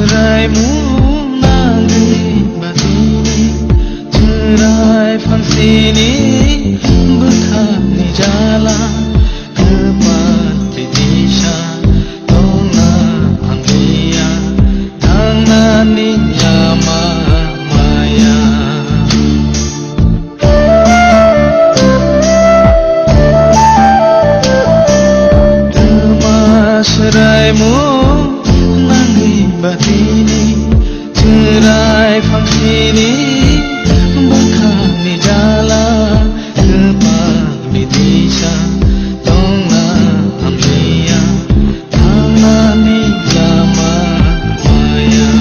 seraimu nangis batini cerai fansini berkali jalan kepat ditisha tona anglia tangan yama maya seraimu nangis batini cerai fansini berkali jalan kepak ditisha tona amlia tanani lama maya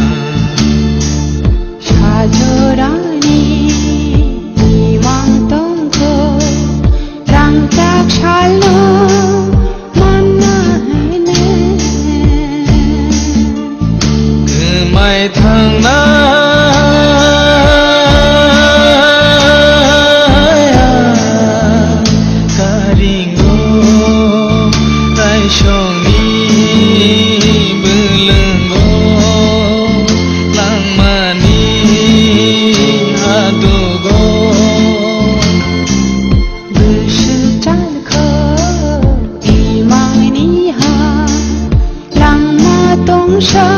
sajorani iwang tongko rangtak shalom mai thang na karingo tai shong ni belengo lang mani adogo bersechan ko imang ni ha lang ma tong sha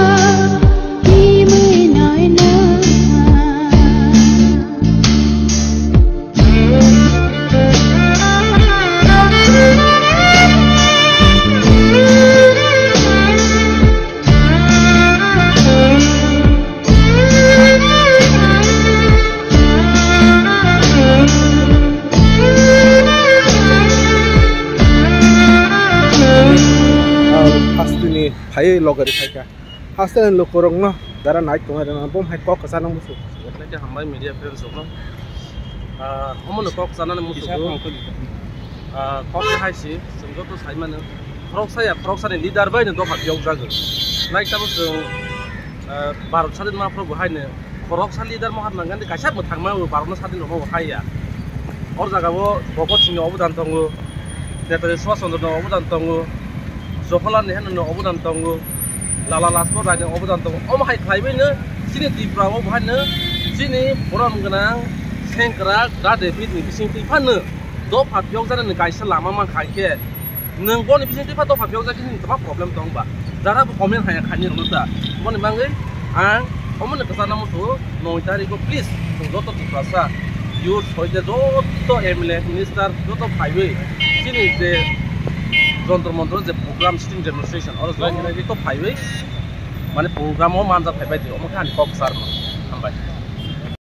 Hai logari saja. Hasil lo korong no, darah naik tuh ada nampung hai kok kesana musuh. Nanti hambai media friends no. Homo kok kesana musuh tuh. Kok hai sih, sebab tuh saya mana. Prok saya leader bayi nih doa jauh jago. Naik terus baru sadin mana prok hai nih. Prok saya leader mau hat nanti kasih mau thangma baru mau sadin mau hai ya. Or jaga wo bokot sini obu dan tunggu. Dia tadi suasana no obu dan tunggu. Zokolan nih no obu dan tunggu. Lala laspo raja obu dan tunggu. Om hai klaibe nih. Sini di Prawo bahan nih. Sini orang mengenang sengkerak dah David nih bising tipan nih. Doa jauh jalan nih kasih lama mah kaya. Nengko nih bising tipan doa jauh jalan ini tempat problem dong ba. Darah komen hanya kanya dulu dah. Mau nih bangga. Om nih kesana musuh. Mau cari go please. Tunggu tuh terasa. Youth hoje joto MLA minister joto highway sini je jontor-montor je program sitting demonstration और जो है तो highway माने program वो मानता है भाई जो हम कहाँ निकाल सकते हैं हम भाई